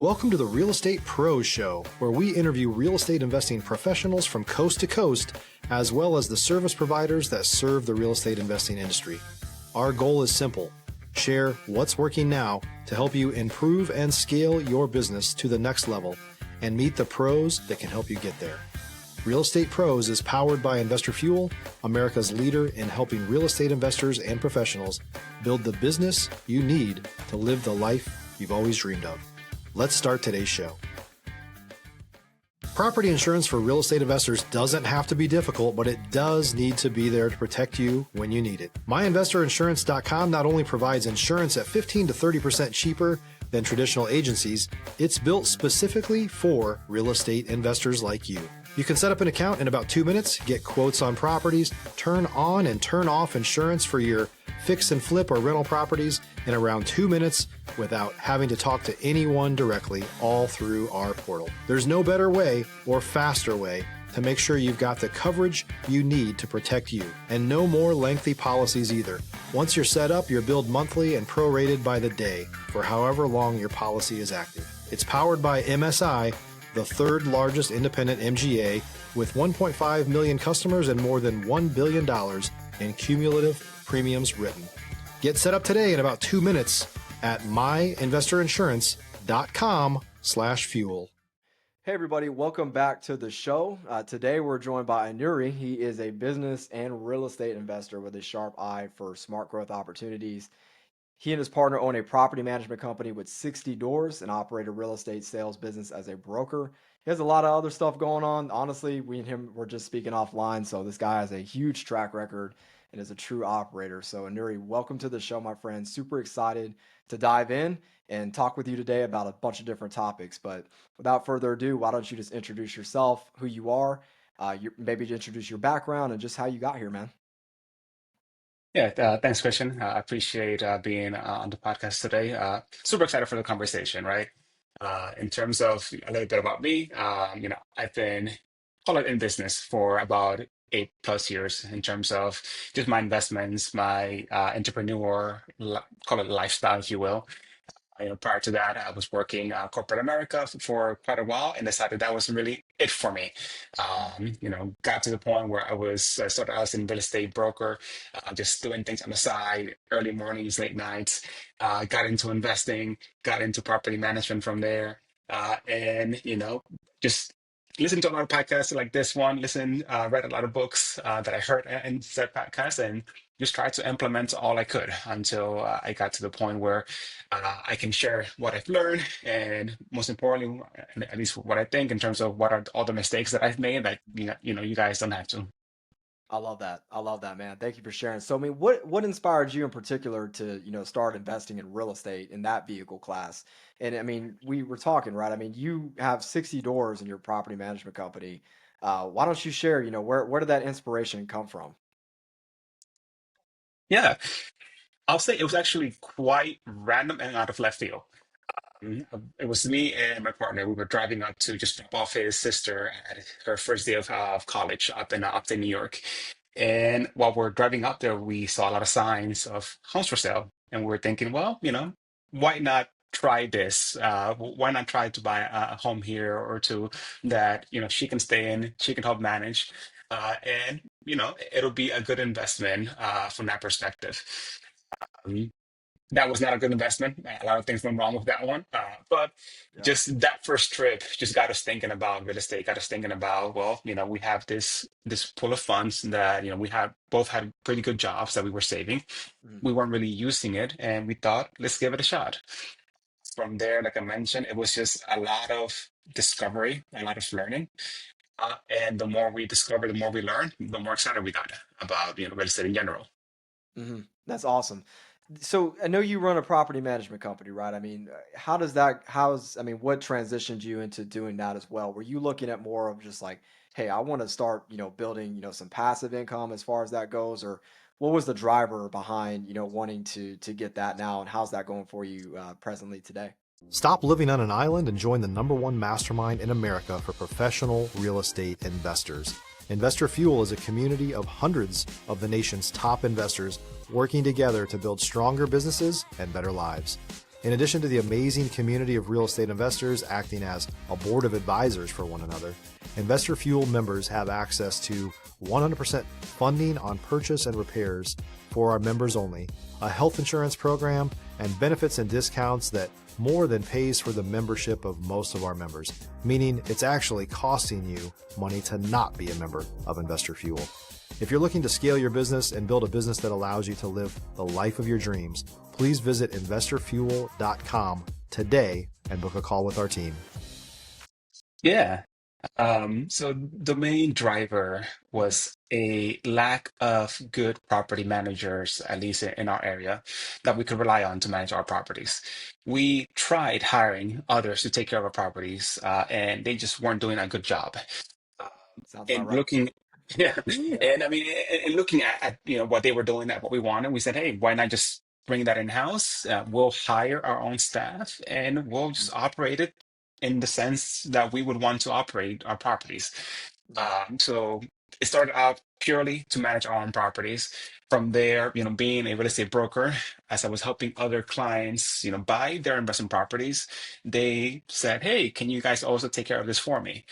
Welcome to the Real Estate Pros Show, where we interview real estate investing professionals from coast to coast, as well as the service providers that serve the real estate investing industry. Our goal is simple: share what's working now to help you improve and scale your business to the next level and meet the pros that can help you get there. Real Estate Pros is powered by Investor Fuel, America's leader in helping real estate investors and professionals build the business you need to live the life you've always dreamed of. Let's start today's show. Property insurance for real estate investors doesn't have to be difficult, but it does need to be there to protect you when you need it. MyInvestorInsurance.com not only provides insurance at 15 to 30% cheaper than traditional agencies, it's built specifically for real estate investors like you. You can set up an account in about 2 minutes, get quotes on properties, turn on and turn off insurance for your fix and flip or rental properties in around 2 minutes without having to talk to anyone directly, all through our portal. There's no better way or faster way to make sure you've got the coverage you need to protect you, and no more lengthy policies either. Once you're set up, you're billed monthly and prorated by the day for however long your policy is active. It's powered by MSI, the third largest independent MGA, with 1.5 million customers and more than $1 billion in cumulative premiums written. Get set up today in about 2 minutes at myinvestorinsurance.com/fuel. Hey everybody, welcome back to the show. Today we're joined by Aneury. He is a business and real estate investor with a sharp eye for smart growth opportunities. He and his partner own a property management company with 60 doors and operate a real estate sales business as a broker. He has a lot of other stuff going on. Honestly, we and him were just speaking offline, so this guy has a huge track record and is a true operator. So Inuri, welcome to the show, my friend. Super excited to dive in and talk with you today about a bunch of different topics. But without further ado, why don't you just introduce yourself, who you are, maybe introduce your background and just how you got here, man. Yeah, thanks, Christian. I appreciate being on the podcast today. Super excited for the conversation, right? In terms of a little bit about me, I've been call it in business for about 8+ years in terms of just my investments, my call it lifestyle, if you will. Prior to that, I was working corporate America for quite a while and decided that wasn't really it for me. Got to the point where I started as a real estate broker, just doing things on the side, early mornings, late nights. Got into investing, got into property management from there, and just listened to a lot of podcasts like this one. Read a lot of books that I heard in said podcast, and just tried to implement all I could until I got to the point where I can share what I've learned, and most importantly, at least what I think in terms of what are all the mistakes that I've made that you guys don't have to. I love that. I love that, man. Thank you for sharing. So, I mean, what inspired you in particular to, start investing in real estate in that vehicle class? And I mean, we were talking, right? I mean, you have 60 doors in your property management company. Why don't you share, where did that inspiration come from? Yeah, I'll say it was actually quite random and out of left field. It was me and my partner. We were driving up to just drop off his sister at her first day of college up in New York. And while we're driving up there, we saw a lot of signs of homes for sale, and we were thinking, well, why not try this? Why not try to buy a home here or two that she can stay in, she can help manage, and it'll be a good investment from that perspective. Um, that was not a good investment. A lot of things went wrong with that one. But Yeah. just that first trip just got us thinking about real estate, got us thinking about, well, we have this pool of funds that, we had both had pretty good jobs that we were saving. Mhm. We weren't really using it, and we thought, let's give it a shot. From there, like I mentioned, it was just a lot of discovery, a lot of learning. And the more we discover, the more we learn, the more excited we got about, real estate in general. That's awesome. So I know you run a property management company, right? I mean, what transitioned you into doing that as well? Were you looking at more of just like, hey, I want to start, building, some passive income as far as that goes, or what was the driver behind, wanting to get that now, and how's that going for you presently today? Stop living on an island and join the #1 mastermind in America for professional real estate investors. Investor Fuel is a community of hundreds of the nation's top investors working together to build stronger businesses and better lives. In addition to the amazing community of real estate investors acting as a board of advisors for one another, Investor Fuel members have access to 100% funding on purchase and repairs for our members only, a health insurance program, and benefits and discounts that more than pays for the membership of most of our members, meaning it's actually costing you money to not be a member of Investor Fuel. If you're looking to scale your business and build a business that allows you to live the life of your dreams, please visit investorfuel.com today and book a call with our team. Yeah. So the main driver Mhm. was a lack of good property managers, at least in our area, that we could rely on to manage our properties. We tried hiring others to take care of our properties, and they just weren't doing a good job. Uh, Sounds about and right. looking, yeah, Yeah. and I mean, and looking at what they were doing, at what we wanted, we said, hey, why not just bring that in-house? We'll hire our own staff, and we'll Mhm. just operate it in the sense that we would want to operate our properties. Mhm. So it started out purely to manage our own properties. From there, being a real estate broker, as I was helping other clients, buy their investment properties, they said, "Hey, can you guys also take care of this for me?"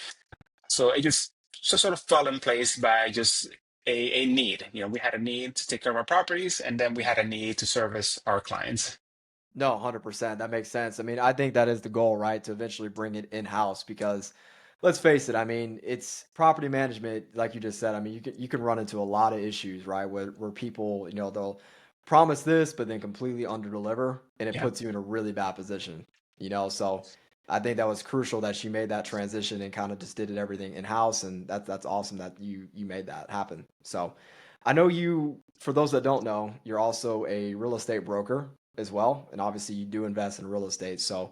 So it just sort of fell in place by just a need. We had a need to take care of our properties, and then we had a need to service our clients. No, 100%. That makes sense. I mean, I think that is the goal, right? To eventually bring it in-house because let's face it, I mean, it's property management, like you just said. I mean, you can run into a lot of issues, right? Where people, they'll promise this, but then completely underdeliver, and it Yeah. puts you in a really bad position, So I think that was crucial that she made that transition and kind of just did it everything in-house, and that's awesome that you made that happen. So I know you, for those that don't know, you're also a real estate broker as well, and obviously you do invest in real estate. So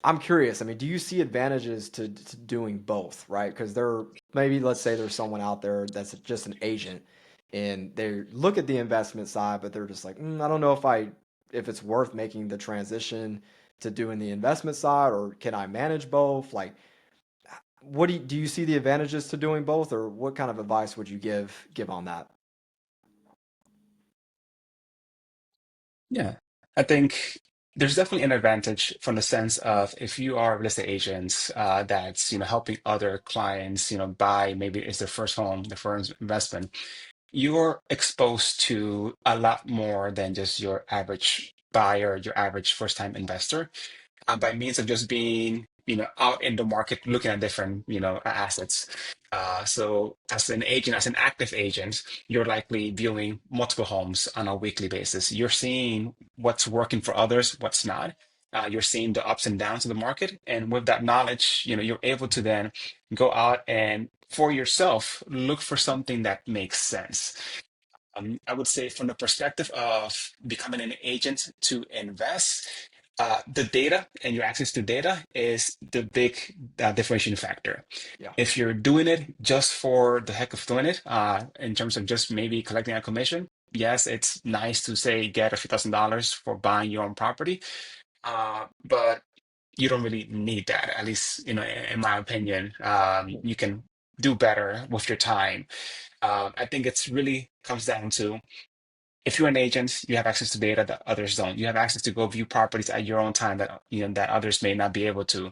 I'm curious. I mean, do you see advantages to doing both, right? Because there, maybe let's say there's someone out there that's just an agent, and they look at the investment side, but they're just like, I don't know if it's worth making the transition to doing the investment side, or can I manage both? Like, what do you see the advantages to doing both, or what kind of advice would you give on that? Yeah, I think there's definitely an advantage from the sense of if you are a real estate agents that's helping other clients buy, maybe it's their first home, their first investment, you're exposed to a lot more than just your average buyer, your average first time investor, by means of just being out in the market looking at different assets. So as an agent, as an active agent, you're likely viewing multiple homes on a weekly basis. You're seeing what's working for others, what's not. You're seeing the ups and downs of the market, and with that knowledge, you're able to then go out and for yourself look for something that makes sense. I would say from the perspective of becoming an agent to invest, the data and your access to data is the big differentiating factor. Yeah. If you're doing it just for the heck of doing it, in terms of just maybe collecting a commission, yes, it's nice to say get a few $1,000s for buying your own property, but you don't really need that. At least, in my opinion, you can do better with your time. I think it's really comes down to if you're an agent, you have access to data that others don't. You have access to go view properties at your own time that that others may not be able to,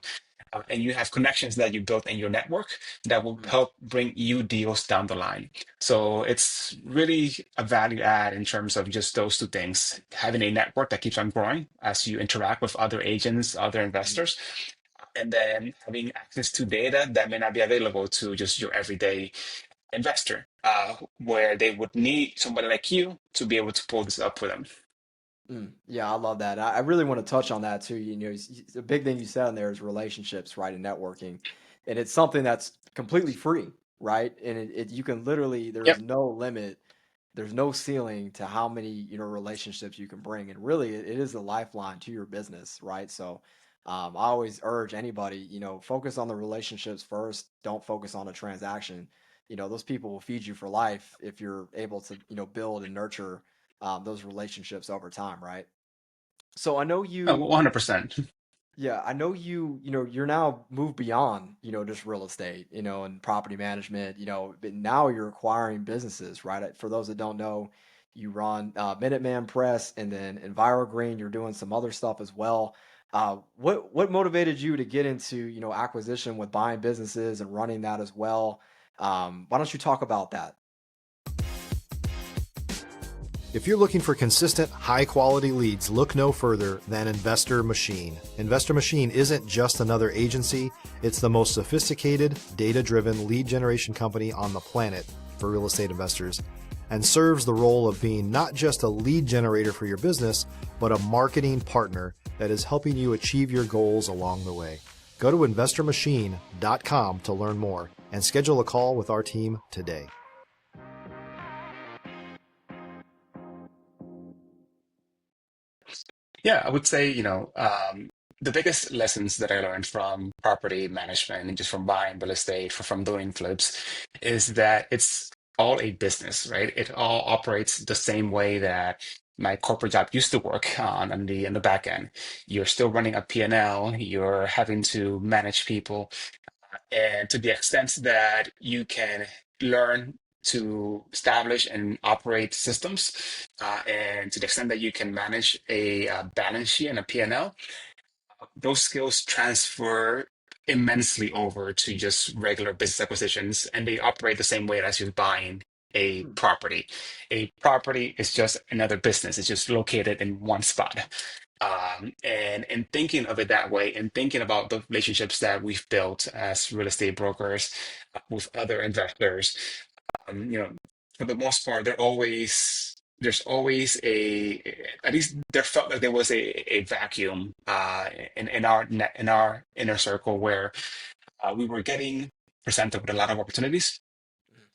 and you have connections that you built in your network that will Mhm. help bring you deals down the line. So it's really a value add in terms of just those two things: having a network that keeps on growing as you interact with other agents, other Mhm. investors, and then having access to data that may not be available to just your everyday investor, where they would need somebody like you to be able to pull this up for them. Yeah, I love that. I really want to touch on that too. The big thing you said in there is relationships, right, and networking, and it's something that's completely free, right? And you can literally, there's Yep. no limit, there's no ceiling to how many relationships you can bring, and really, it is a lifeline to your business, right? So, I always urge anybody, focus on the relationships first. Don't focus on a transaction. Those people will feed you for life if you're able to, build and nurture those relationships over time, right? So I know Oh, you, 100%. yeah, I know you're now moved beyond, just real estate, and property management, but now you're acquiring businesses, right? For those that don't know, you run Minuteman Press, and then EnviroGreen. You're doing some other stuff as well. What motivated you to get into acquisition with buying businesses and running that as well? Why don't you talk about that? If you're looking for consistent, high quality leads, look no further than Investor Machine. Investor Machine isn't just another agency, it's the most sophisticated, data driven lead generation company on the planet for real estate investors, and serves the role of being not just a lead generator for your business, but a marketing partner that is helping you achieve your goals along the way. Go to investormachine.com to learn more and schedule a call with our team today. Yeah, I would say, the biggest lessons that I learned from property management and just from buying real estate, from doing flips, is that it's all a business, right? It all operates the same way that my corporate job used to work on the back end. You're still running a P&L, you're having to manage people, and to the extent that you can learn to establish and operate systems, and to the extent that you can manage a balance sheet and a P&L, those skills transfer immensely over to just regular business acquisitions, and they operate the same way as you're buying a Hmm. property. A property is just another business, it's just located in one spot. And in thinking of it that way, and thinking about the relationships that we've built as real estate brokers with other investors, you know, for the most part, there's always at least there felt like there was a vacuum in our in our inner circle where we were getting presented with a lot of opportunities.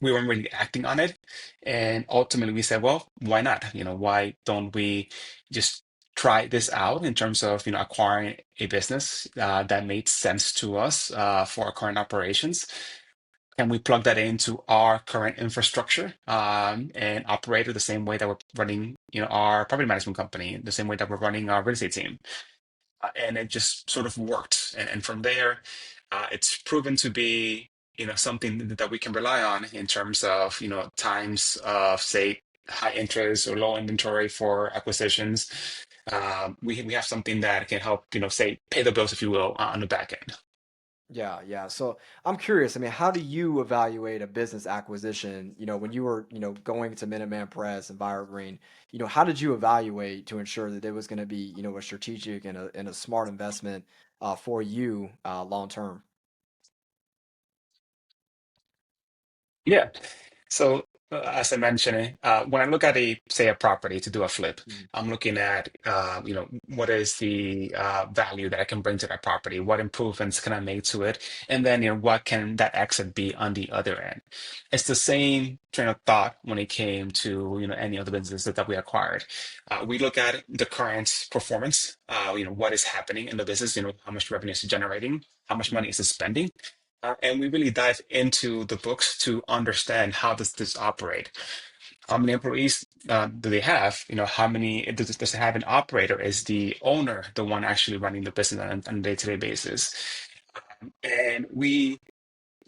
We weren't really acting on it, and ultimately we said, well, why not? Why don't we just try this out in terms of acquiring a business that made sense to us for our current operations, and we plug that into our current infrastructure, and operate it the same way that we're running, our property management company, the same way that we're running our real estate team. And it just sort of worked. And from there, it's proven to be, something that we can rely on in terms of, times of, say, high interest or low inventory for acquisitions. We have something that can help, say, pay the bills, if you will, on the back end. Yeah, yeah. So I'm curious. I mean, how do you evaluate a business acquisition? When you were, going to Minuteman Press and Green, how did you evaluate to ensure that it was going to be, a strategic and a smart investment for you long term? Yeah. So, as I mentioned, when I look at say, a property to do a flip, Mhm. I'm looking at, what is the value that I can bring to that property? What improvements can I make to it? And then, what can that exit be on the other end? It's the same train of thought when it came to, any of the businesses that we acquired. We look at the current performance, what is happening in the business, how much revenue is it generating, how much money is it spending, and we really dive into the books to understand how does this operate. How many employees do they have? How many does it have an operator? Is the owner the one actually running the business on a day-to-day basis? And we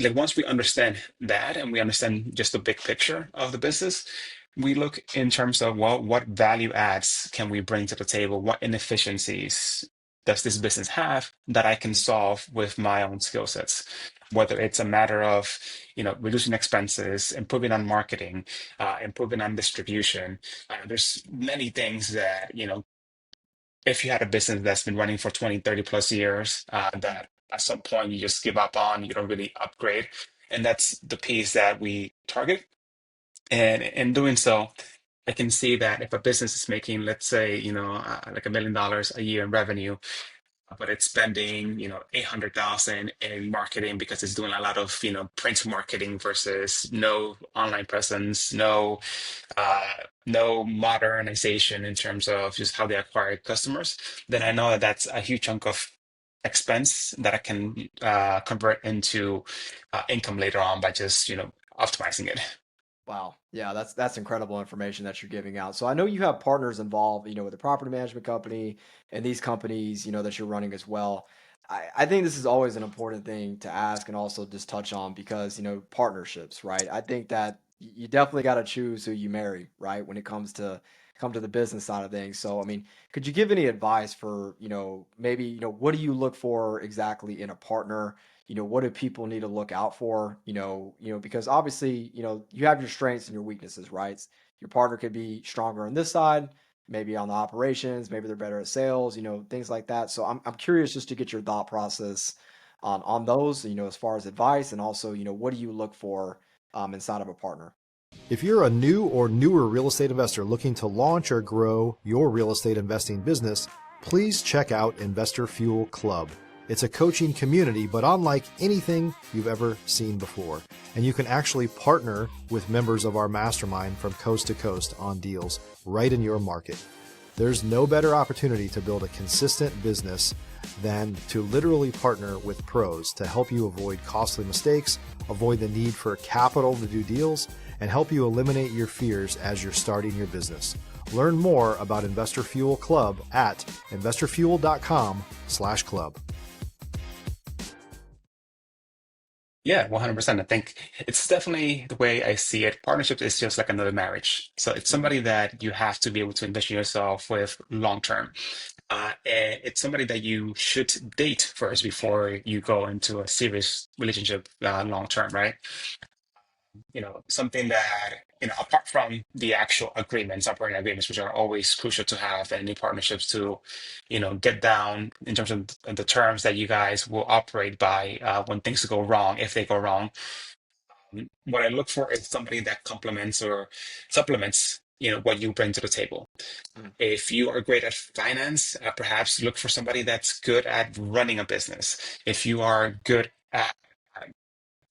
like once we understand that and we understand just the big picture of the business, we look in terms of, well, what value adds can we bring to the table? What inefficiencies does this business have that I can solve with my own skill sets? Whether it's a matter of, reducing expenses, improving on marketing, improving on distribution. There's many things that, if you had a business that's been running for 20, 30 plus years, that at some point you just give up on, you don't really upgrade. And that's the piece that we target. And in doing so, I can see that if a business is making, let's say, like $1 million a year in revenue, but it's spending, 800,000 in marketing because it's doing a lot of, print marketing versus no online presence, uh, no modernization in terms of just how they acquire customers, then I know that that's a huge chunk of expense that I can convert into income later on by just, optimizing it. Wow. Yeah, that's incredible information that you're giving out. So I know you have partners involved, with the property management company and these companies, that you're running as well. I think this is always an important thing to ask and also just touch on because, partnerships, right? I think that you definitely got to choose who you marry, right? When it come to the business side of things. So, I mean, could you give any advice for, maybe, what do you look for exactly in a partner? What do people need to look out for? Because obviously, you have your strengths and your weaknesses, right? Your partner could be stronger on this side, maybe on the operations, maybe they're better at sales, things like that. So I'm curious just to get your thought process on those, as far as advice, and also, what do you look for inside of a partner? If you're a new or newer real estate investor looking to launch or grow your real estate investing business, please check out Investor Fuel Club. It's a coaching community, but unlike anything you've ever seen before. And you can actually partner with members of our mastermind from coast to coast on deals right in your market. There's no better opportunity to build a consistent business than to literally partner with pros to help you avoid costly mistakes, avoid the need for capital to do deals, and help you eliminate your fears as you're starting your business. Learn more about Investor Fuel Club at investorfuel.com/club. Yeah, 100%. I think it's definitely the way I see it. Partnership is just like another marriage. So it's Mhm. somebody that you have to be able to invest in yourself with long term. And it's somebody that you should date first before you go into a serious relationship long term, right? Something that, apart from the actual agreements, operating agreements, which are always crucial to have in any partnerships to, get down in terms of the terms that you guys will operate by when things go wrong, if they go wrong. What I look for is somebody that complements or supplements, what you bring to the table. Mhm. If you are great at finance, perhaps look for somebody that's good at running a business. If you are good at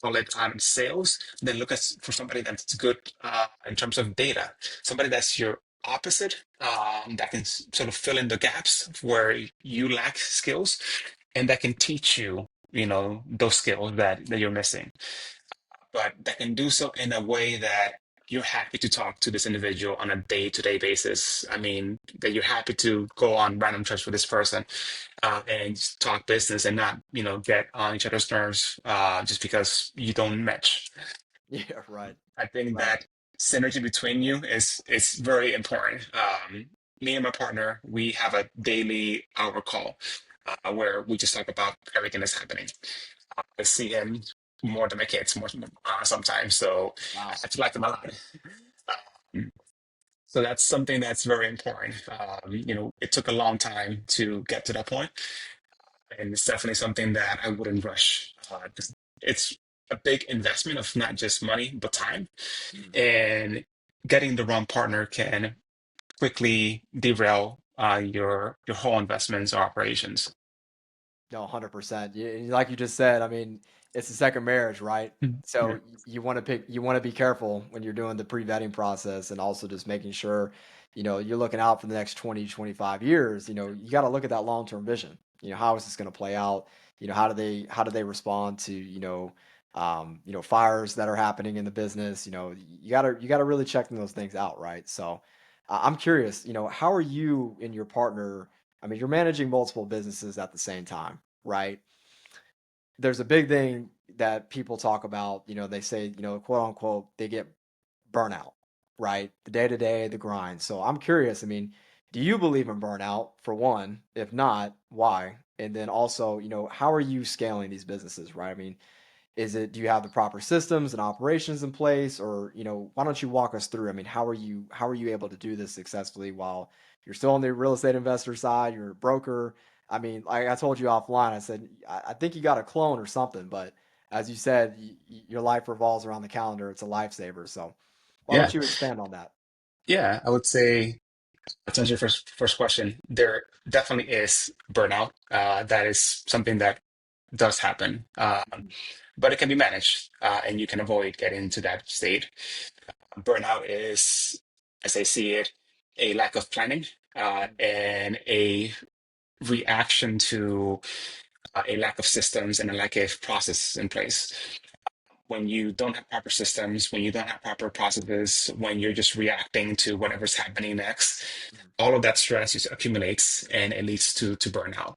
call it sales, then look for somebody that's good in terms of data, somebody that's your opposite, that can sort of fill in the gaps where you lack skills and that can teach you, those skills that you're missing, but that can do so in a way that you're happy to talk to this individual on a day-to-day basis. I mean, that you're happy to go on random trips with this person and just talk business and not, get on each other's nerves just because you don't match. Yeah, right, I think right. that synergy between you is very important. Me and my partner, we have a daily hour call where we just talk about everything that's happening. I see him more than my kids more sometimes, so I Wow. have to like them a lot. So that's something that's very important. It took a long time to get to that point, and it's definitely something that I wouldn't rush. It's a big investment of not just money but time, Mhm. and getting the wrong partner can quickly derail your whole investments or operations. No, 100%. Like you just said, I mean, it's a second marriage, right? Mhm. So Yeah. you want to be careful when you're doing the pre-vetting process, and also just making sure, you're looking out for the next 20, 25 years. You got to look at that long-term vision. How is this going to play out? How do they respond to, fires that are happening in the business? You got to really check those things out, right? So I'm curious, how are you and your partner? I mean, you're managing multiple businesses at the same time, right? There's a big thing that people talk about, they say, quote unquote, they get burnout, right? The day to day, the grind. So I'm curious, I mean, do you believe in burnout for one? If not, why? And then also, how are you scaling these businesses, right? I mean, do you have the proper systems and operations in place, or, why don't you walk us through? I mean, how are you able to do this successfully while you're still on the real estate investor side, you're a broker? I mean, like I told you offline, I said, I think you got a clone or something, but as you said, your life revolves around the calendar. It's a lifesaver. So why don't Yeah. you expand on that? Yeah, I would say to answer your first question, there definitely is burnout. That is something that does happen, Mhm. but it can be managed, and you can avoid getting into that state. Burnout is, as I see it, a lack of planning and a reaction to a lack of systems and a lack of processes in place. When you don't have proper systems, when you don't have proper processes, when you're just reacting to whatever's happening next, Mhm. all of that stress just accumulates and it leads to burnout.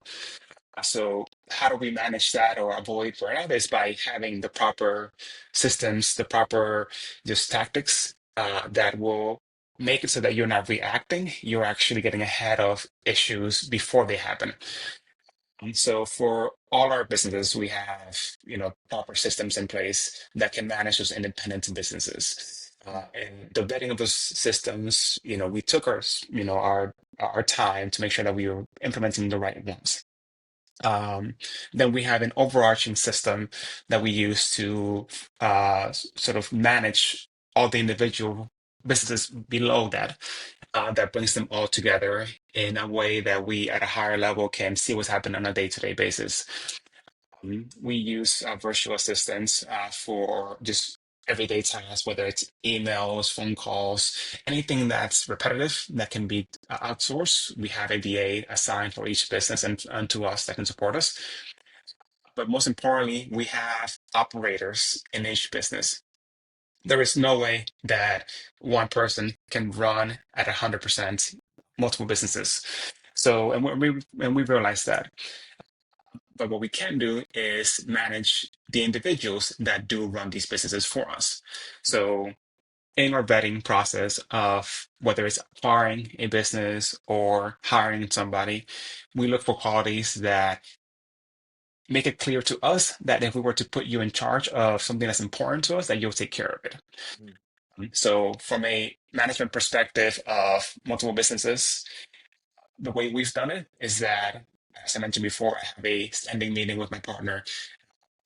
So how do we manage that or avoid burnout is by having the proper systems, the proper just tactics that will make it so that you're not reacting, you're actually getting ahead of issues before they happen. And so for all our businesses, we have, proper systems in place that can manage those independent businesses. And the vetting of those systems, we took our time to make sure that we were implementing the right ones. Then we have an overarching system that we use to sort of manage all the individual businesses below that, that brings them all together in a way that we at a higher level can see what's happening on a day-to-day basis. We use virtual assistants for just everyday tasks, whether it's emails, phone calls, anything that's repetitive that can be outsourced. We have a VA assigned for each business and to us that can support us. But most importantly, we have operators in each business. There is no way that one person can run at 100% multiple businesses. So, and we realize that. But what we can do is manage the individuals that do run these businesses for us. So in our vetting process of whether it's acquiring a business or hiring somebody, we look for qualities that make it clear to us that if we were to put you in charge of something that's important to us, that you'll take care of it. Mm. So from a management perspective of multiple businesses, the way we've done it is that, as I mentioned before, I have a standing meeting with my partner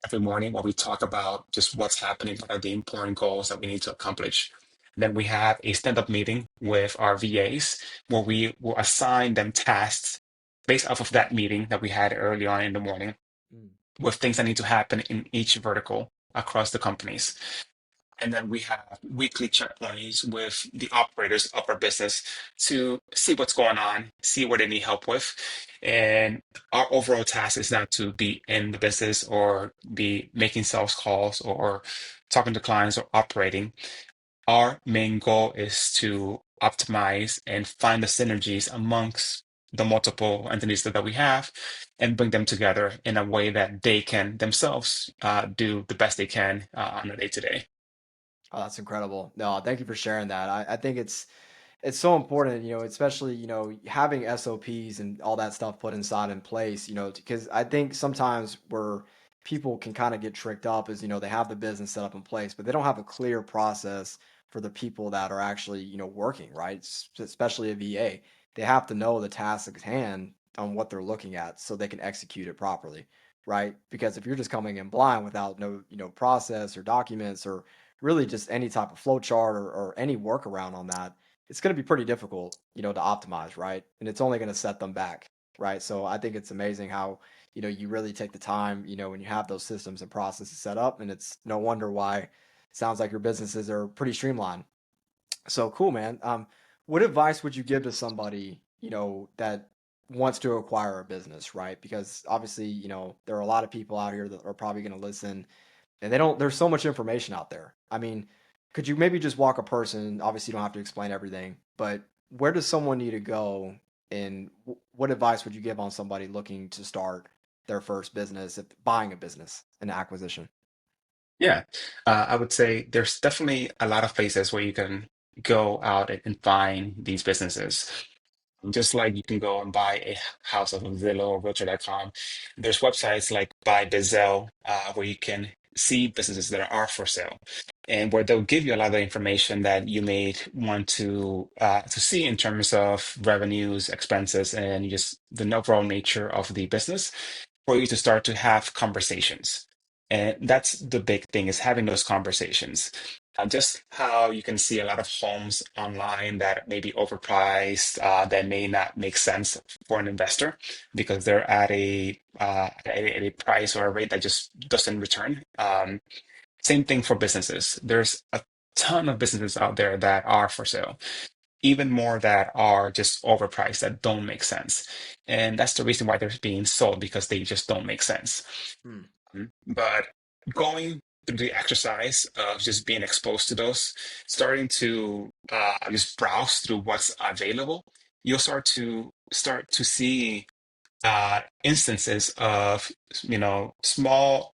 every morning where we talk about just what's happening, what are the important goals that we need to accomplish. Then we have a stand-up meeting with our VAs where we will assign them tasks based off of that meeting that we had early on in the morning Mm. with things that need to happen in each vertical across the companies. And then we have weekly checkpoints with the operators of our business to see what's going on, see what they need help with. And our overall task is not to be in the business or be making sales calls or talking to clients or operating. Our main goal is to optimize and find the synergies amongst the multiple entities that we have and bring them together in a way that they can themselves do the best they can on a day to day. Oh, that's incredible. No, thank you for sharing that. I think it's so important, especially, having SOPs and all that stuff put inside in place, because I think sometimes where people can kind of get tricked up is, they have the business set up in place, but they don't have a clear process for the people that are actually, working, right? Especially a VA. They have to know the task at hand on what they're looking at so they can execute it properly, right? Because if you're just coming in blind without no, process or documents or really just any type of flow chart or any workaround on that, it's going to be pretty difficult, to optimize, right? And it's only going to set them back, right? So I think it's amazing how, you really take the time, when you have those systems and processes set up, and it's no wonder why it sounds like your businesses are pretty streamlined. So cool, man. What advice would you give to somebody, that wants to acquire a business, right? Because obviously, there are a lot of people out here that are probably going to listen and they don't, there's so much information out there. I mean, could you maybe just walk a person, obviously you don't have to explain everything, but where does someone need to go and what advice would you give on somebody looking to start their first business, if buying a business, an acquisition? Yeah, I would say there's definitely a lot of places where you can go out and find these businesses. Just like you can go and buy a house off of Zillow or Realtor.com, there's websites like Buy Bizzell where you can see businesses that are for sale, and where they'll give you a lot of the information that you may want to see in terms of revenues, expenses, and just the overall nature of the business for you to start to have conversations. And that's the big thing is having those conversations. Just how you can see a lot of homes online that may be overpriced, that may not make sense for an investor because they're at a price or a rate that just doesn't return. Same thing for businesses. There's a ton of businesses out there that are for sale, even more that are just overpriced that don't make sense. And that's the reason why they're being sold because they just don't make sense. Hmm. But going through the exercise of just being exposed to those, starting to just browse through what's available, you'll start to see instances of small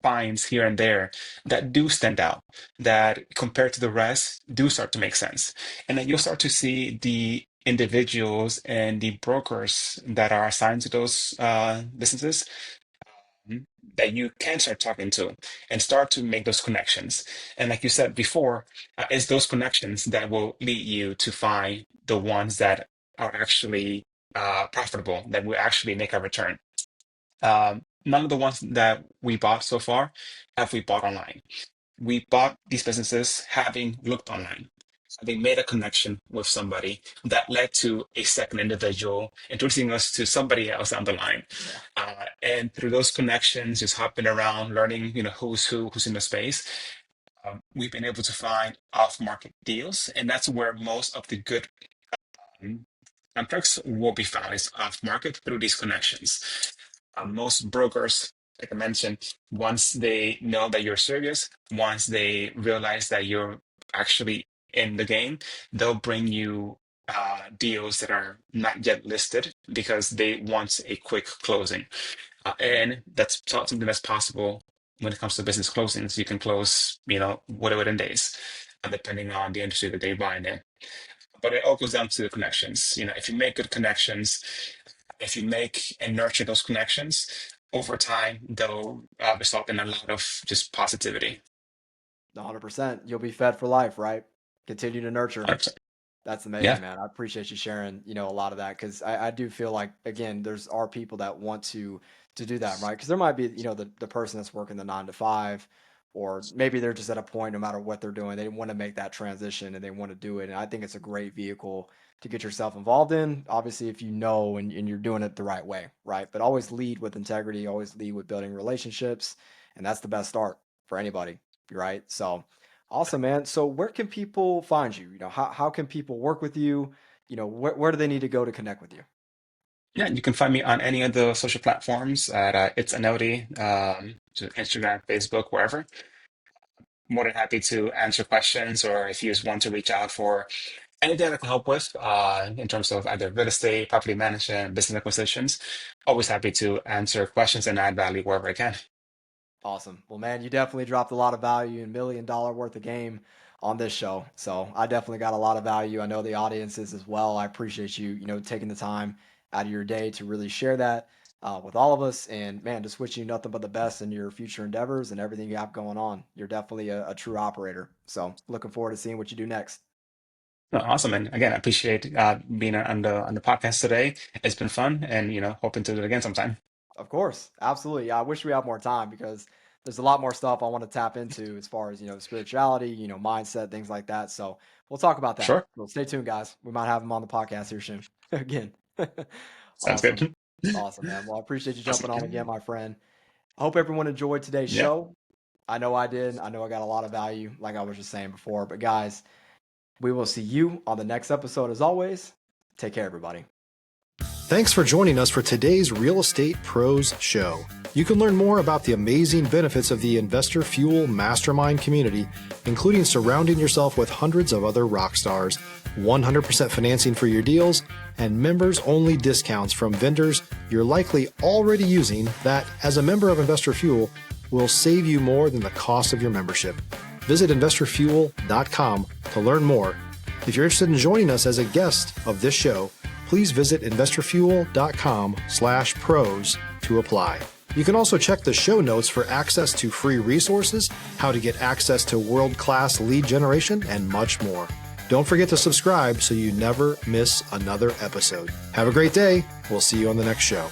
finds here and there that do stand out, that compared to the rest do start to make sense. And then you'll start to see the individuals and the brokers that are assigned to those businesses mm, that you can start talking to and start to make those connections. And like you said before, it's those connections that will lead you to find the ones that are actually profitable, that will actually make a return. None of the ones that we bought so far have we bought online. We bought these businesses having looked online, having made a connection with somebody that led to a second individual introducing us to somebody else down the line. Yeah. And through those connections, just hopping around, learning, who's who, who's in the space, we've been able to find off-market deals, and that's where most of the good um, contracts will be found is off-market through these connections. Most brokers, like I mentioned, once they know that you're serious, once they realize that you're actually in the game, they'll bring you deals that are not yet listed because they want a quick closing. And that's something that's possible when it comes to business closings. You can close, whatever in days, depending on the industry that they're buying in. But it all goes down to the connections. If you make good connections, if you make and nurture those connections over time, they'll result in a lot of just positivity. 100%. You'll be fed for life, right? Continue to nurture. 100%. That's amazing, Yeah, man. I appreciate you sharing, a lot of that because I do feel like again, there's are people that want to do that, right? Because there might be, the person that's working the 9 to 5, or maybe they're just at a point, no matter what they're doing, they want to make that transition and they want to do it. And I think it's a great vehicle to get yourself involved in. Obviously, if you know and you're doing it the right way, right? But always lead with integrity, always lead with building relationships, and that's the best start for anybody, right? So awesome, man. So where can people find you? How can people work with you? Where do they need to go to connect with you? yeah. You can find me on any of the social platforms at it's Aneury, to Instagram, Facebook, wherever. More than happy to answer questions, or if you just want to reach out for anything I can help with in terms of either real estate, property management, business acquisitions. Always happy to answer questions and add value wherever I can. Awesome. Well, man, you definitely dropped a lot of value and $1 million worth of game on this show. So I definitely got a lot of value. I know the audiences as well. I appreciate you, taking the time out of your day to really share that with all of us. And man, just wish you nothing but the best in your future endeavors and everything you have going on. You're definitely a true operator. So looking forward to seeing what you do next. No, awesome. And again, I appreciate being on the podcast today. It's been fun and, hoping to do it again sometime. Of course, absolutely. Yeah, I wish we had more time because there's a lot more stuff I want to tap into as far as, spirituality, mindset, things like that. So we'll talk about that. Sure. Well, stay tuned, guys. We might have him on the podcast here soon again. Sounds Awesome. good. Awesome, man. Well, I appreciate you jumping on again, Awesome. my friend. I hope everyone enjoyed today's Yeah. show. I know I did. I know I got a lot of value, like I was just saying before. But guys, we will see you on the next episode as always. Take care, everybody. Thanks for joining us for today's Real Estate Pros Show. You can learn more about the amazing benefits of the Investor Fuel Mastermind community, including surrounding yourself with hundreds of other rock stars, 100% financing for your deals, and members-only discounts from vendors you're likely already using that, as a member of Investor Fuel, will save you more than the cost of your membership. Visit investorfuel.com to learn more. If you're interested in joining us as a guest of this show, please visit investorfuel.com/pros to apply. You can also check the show notes for access to free resources, how to get access to world-class lead generation, and much more. Don't forget to subscribe so you never miss another episode. Have a great day. We'll see you on the next show.